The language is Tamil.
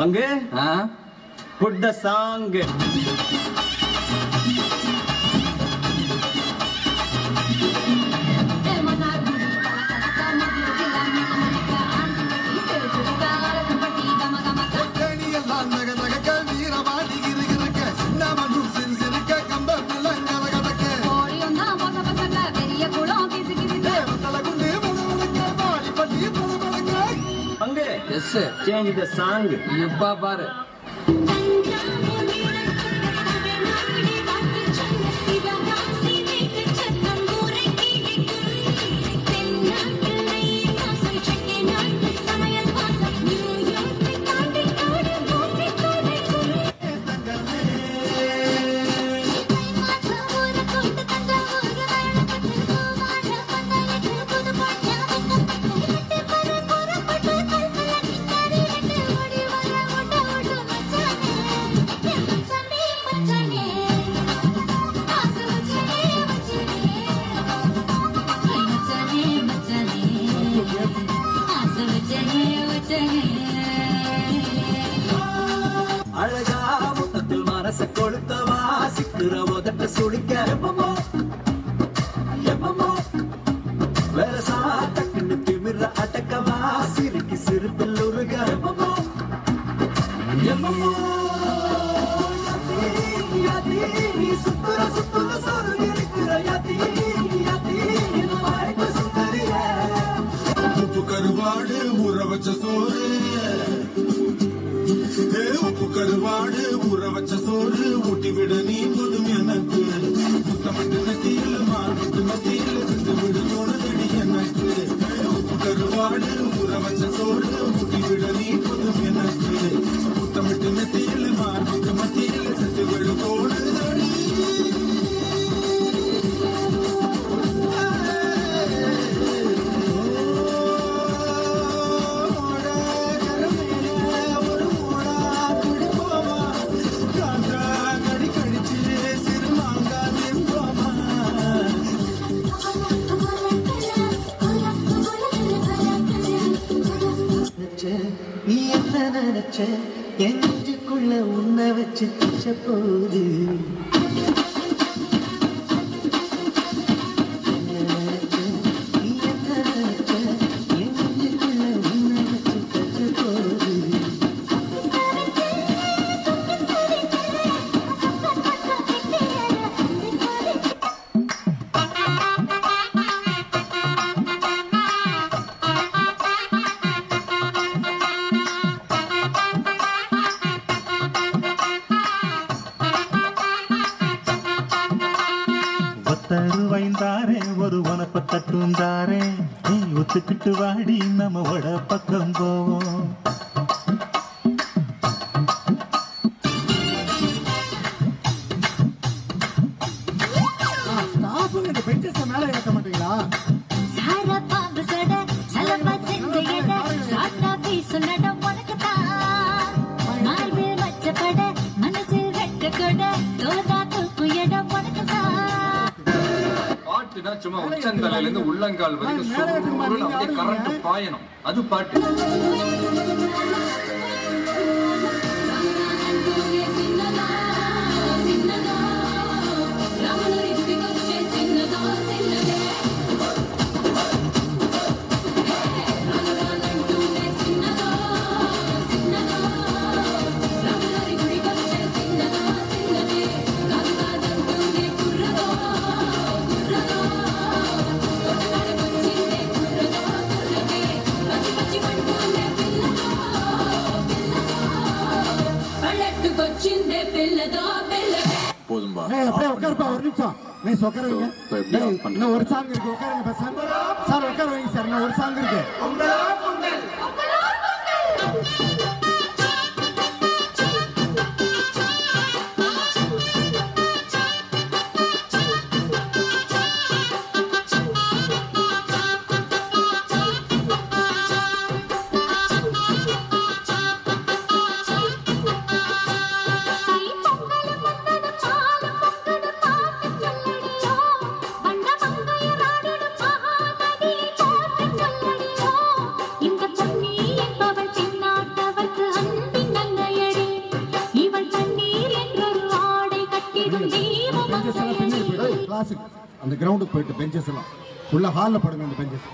Pange? Put the song. Yes, change the song. Yabba bar. அழகா முத்தத்தில் மனச கொளுத்தவா சிக்குற உதட்ட சுழிக்க எப்பமோ எப்பமோ வேறசா டக்குன்னு திமிர அடக்கவா சிரிக்கி சிரிப்பில் உருக எப்பமோ எப்பமோ யாதி நீ சுத்துற சுத்துற சொருகி இருக்கிற யாதி யாதி என்ன வாய்ப்பு சுந்தரியே உப்பு கருவாடு ஊற வச்ச சோறு உப்பு கருவாடு ஊற வச்ச சோறு ஊட்டி விட நீ போதும் எனக்கு முத்தமட்டு நெத்தியில மார்பட்டு நெத்தியில சென்று விடு தோணுதடி எனக்கு உப்பு கருவாடு ஊற வச்ச சோறு ஊட்டி விட நீ போதும் எனக்கு முத்தமட்டு நெத்தியில மார்பட்டு மத்தியில சென்று விடு தோணுதடி நீ என்ன நினைச்ச என் நெஞ்சுக்குள்ள உன்னை வச்சு பிச்ச போகுது தருவைந்தாரே ஒரு உனப்ப தட்டுந்தாரே நீ ஒத்துக்கிட்டு வாடி நம்ம வட பக்கம் போவோம் மேல ஏற்ற மாட்டீங்களா சும்மா உச்சந்தலையில இருந்து உள்ளங்கால் வரைக்கும் கரண்ட் பாயணும் அது பாட்டு போதும்பா அப்படியே உட்காருப்பா ஒரு நிமிஷம் நீ உட்கார வைங்க இன்னும் ஒரு சாங் இருக்கு உட்காருங்க சார் உட்கார வைங்க சார் இன்னும் ஒரு சாங் இருக்கு கிளாஸுக்கு அந்த கிரவுண்டுக்கு போயிட்டு பெஞ்சஸ் எல்லாம் உள்ள ஹாலில் படுங்க அந்த பெஞ்சஸ்